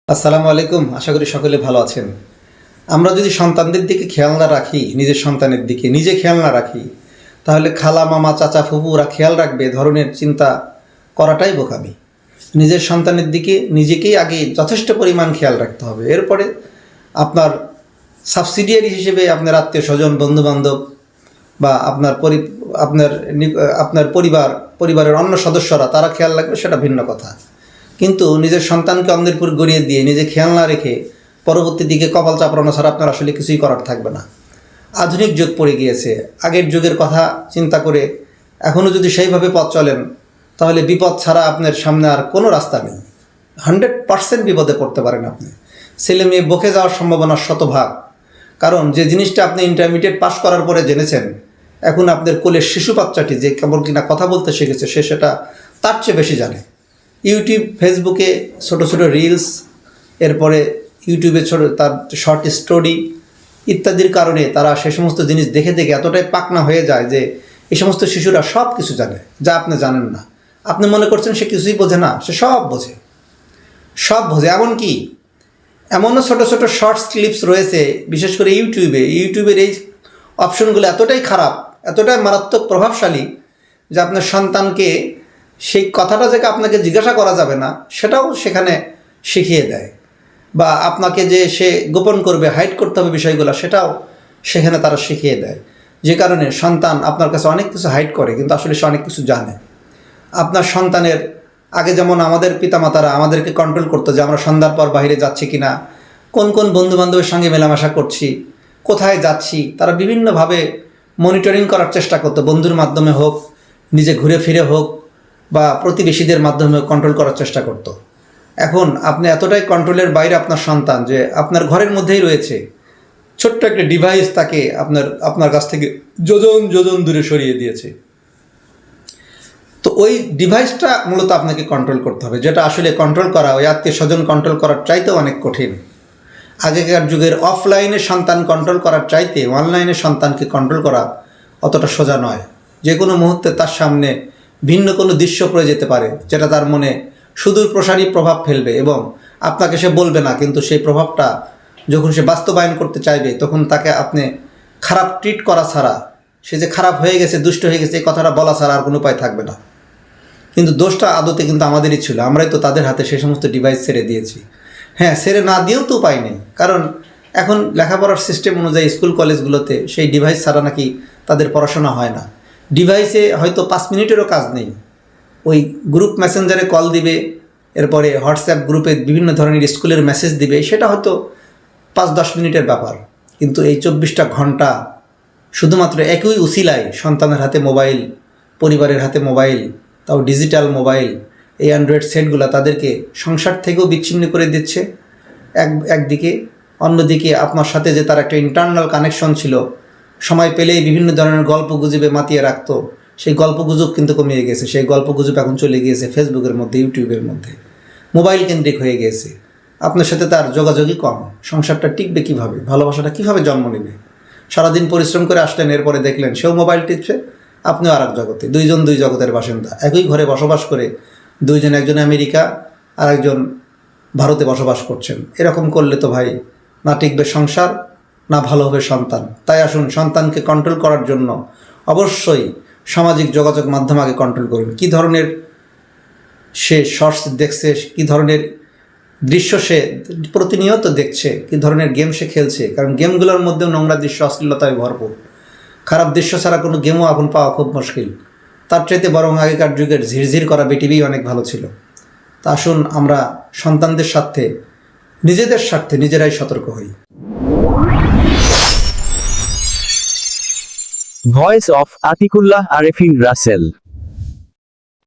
আসসালামু আলাইকুম। আশা করি সকলে ভালো আছেন। আমরা যদি সন্তানদের দিকে খেয়াল না রাখি, নিজের সন্তানের দিকে নিজে খেয়াল না রাখি, তাহলে খালা মামা চাচা ফুপুরা খেয়াল রাখবে ধরনের চিন্তা করাটাই বোকামি। নিজের সন্তানের দিকে নিজেকেই আগে যথেষ্ট পরিমাণ খেয়াল রাখতে হবে। এরপরে আপনার সাবসিডিয়ারি হিসেবে আপনার আত্মীয় স্বজন বন্ধুবান্ধব বা আপনার পরিবারের অন্য সদস্যরা তারা খেয়াল রাখবে, সেটা ভিন্ন কথা। কিন্তু নিজের সন্তানকে অন্যের উপর গড়িয়ে দিয়ে নিজে খেয়াল না রেখে পরবর্তী দিকে কপাল চাপড়ানো ছাড়া আপনার আসলে কিছুই করার থাকবে না। আধুনিক যুগ পড়ে গিয়েছে। আগের যুগের কথা চিন্তা করে এখনও যদি সেইভাবে পথ চলেন, তাহলে বিপদ ছাড়া আপনার সামনে আর কোনো রাস্তা নেই। 100% বিপদে পড়তে পারেন আপনি। ছেলে মেয়ে বকে যাওয়ার সম্ভাবনা শতভাগ। কারণ যে জিনিসটা আপনি ইন্টারমিডিয়েট পাস করার পরে জেনেছেন, এখন আপনার কোলের শিশু বাচ্চাটি যে কেবল কিনা কথা বলতে শিখেছে, সে সেটা তার চেয়ে বেশি জানে। ইউটিউব ফেসবুকে ছোট ছোট রিলস, এরপরে ইউটিউবে তার শর্ট স্টোরি ইত্যাদির কারণে তারা সে সমস্ত জিনিস দেখে দেখে এতটাই পাকনা হয়ে যায় যে এই সমস্ত শিশুরা সব কিছু জানে যা আপনি জানেন না। আপনি মনে করছেন সে কিছুই বোঝে না, সে সব বোঝে। এমনও ছোট ছোট শর্টস ক্লিপস রয়েছে, বিশেষ করে ইউটিউবের এই অপশনগুলো এতটাই খারাপ, এতটাই মারাত্মক প্রভাবশালী যে আপনার সন্তানকে সেই কথাটা যে আপনাকে জিজ্ঞাসা করা যাবে না সেটাও সেখানে শিখিয়ে দেয়, বা আপনাকে যে সে গোপন করবে, হাইড করতে হবে বিষয়গুলো, সেটাও সেখানে তারা শিখিয়ে দেয়। যে কারণে সন্তান আপনার কাছে অনেক কিছু হাইড করে, কিন্তু আসলে সে অনেক কিছু জানে। আপনার সন্তানের আগে যেমন আমাদের পিতামাতারা আমাদেরকে কন্ট্রোল করতো যে আমরা সন্ধ্যার পর বাইরে যাচ্ছি কিনা, কোন কোন বন্ধুবান্ধবের সঙ্গে মেলামেশা করছি, কোথায় যাচ্ছি, তারা বিভিন্নভাবে মনিটরিং করার চেষ্টা করতো। বন্ধুর মাধ্যমে হোক, নিজে ঘুরে ফিরে হোক, বা প্রতিবেশীদের মাধ্যমে কন্ট্রোল করার চেষ্টা করত। এখন আপনি এতটাই কন্ট্রোলের বাইরে আপনার সন্তান যে আপনার ঘরের মধ্যেই রয়েছে, ছোট্ট একটা ডিভাইস তাকে আপনার কাছ থেকে যোজন যোজন দূরে সরিয়ে দিয়েছে। তো ওই ডিভাইসটা মূলত আপনাকে কন্ট্রোল করতে হবে, যেটা আসলে কন্ট্রোল করা ওই আত্মীয় স্বজন কন্ট্রোল করার চাইতেও অনেক কঠিন। আগেকার যুগের অফলাইনে সন্তান কন্ট্রোল করার চাইতে অনলাইনে সন্তানকে কন্ট্রোল করা অতটা সোজা নয়। যে কোনো মুহূর্তে তার সামনে ভিন্ন কোনো দৃশ্য পড়ে যেতে পারে, যেটা তার মনে সুদূর প্রসারী প্রভাব ফেলবে, এবং আপনাকে সে বলবে না, কিন্তু সেই প্রভাবটা যখন সে বাস্তবায়ন করতে চাইবে তখন তাকে আপনি খারাপ ট্রিট করা ছাড়া, সে যে খারাপ হয়ে গেছে, দুষ্ট হয়ে গেছে, এই কথাটা বলা ছাড়া আর কোনো উপায় থাকবে না। কিন্তু দোষটা আদতে কিন্তু আমাদেরই ছিল, আমরাই তো তাদের হাতে সেই সমস্ত ডিভাইস ছেড়ে দিয়েছি। হ্যাঁ, ছেড়ে না দিয়েও তো উপায় নেই, কারণ এখন লেখাপড়ার সিস্টেম অনুযায়ী স্কুল কলেজগুলোতে সেই ডিভাইস ছাড়া নাকি তাদের পড়াশোনা হয় না। ডিভাইসে হয়তো 5 মিনিটেরও কাজ নেই। ওই গ্রুপ মেসেঞ্জারে কল দিবে, এরপরে হোয়াটসঅ্যাপ গ্রুপে বিভিন্ন ধরনের স্কুলের মেসেজ দিবে, সেটা হয়তো 5-10 মিনিটের ব্যাপার। কিন্তু এই 24টা ঘন্টা শুধুমাত্র একই উসিলায় সন্তানের হাতে মোবাইল, পরিবারের হাতে মোবাইল, তাও ডিজিটাল মোবাইল, এই অ্যান্ড্রয়েড সেটগুলো তাদেরকে সংসার থেকেও বিচ্ছিন্ন করে দিচ্ছে একদিকে। অন্যদিকে আপনার সাথে যে তার একটা ইন্টারনাল কানেকশন ছিল, সময় পেলেই বিভিন্ন ধরনের গল্প গুজবে মাতিয়ে রাখতো, সেই গল্প গুজব কিন্তু কমিয়ে গেছে। সেই গল্প গুজব এখন চলে গিয়েছে ফেসবুকের মধ্যে, ইউটিউবের মধ্যে, মোবাইল কেন্দ্রিক হয়ে গিয়েছে। আপনার সাথে তার যোগাযোগই কম। সংসারটা টিকবে কীভাবে? ভালোবাসাটা কীভাবে জন্ম নেবে? সারাদিন পরিশ্রম করে আসলেন, এরপরে দেখলেন সেও মোবাইল টিপছে, আপনিও আর এক জগতে। দুইজন দুই জগতের বাসিন্দা, একই ঘরে বসবাস করে দুইজন, একজন আমেরিকা আর একজন ভারতে বসবাস করছেন। এরকম করলে তো ভাই না টিকবে সংসার, না ভালো হবে সন্তান। তাই আসুন, সন্তানকে কন্ট্রোল করার জন্য অবশ্যই সামাজিক যোগাযোগ মাধ্যম আগে কন্ট্রোল করুন। কী ধরনের সে শর্টস দেখছে, কী ধরনের দৃশ্য সে প্রতিনিয়ত দেখছে, কী ধরনের গেম সে খেলছে, কারণ গেমগুলোর মধ্যেও নোংরা দৃশ্য, অশ্লীলতায় ভরপুর। খারাপ দৃশ্য ছাড়া কোনো গেমও এখন পাওয়া খুব মুশকিল। তার চাইতে বরং আগেকার যুগের ঝিরঝির করা বিটিভি অনেক ভালো ছিল। তা আসুন আমরা সন্তানদের স্বার্থে, নিজেদের স্বার্থে নিজেরাই সতর্ক হই। Voice of Atikullah Arefin Rasel.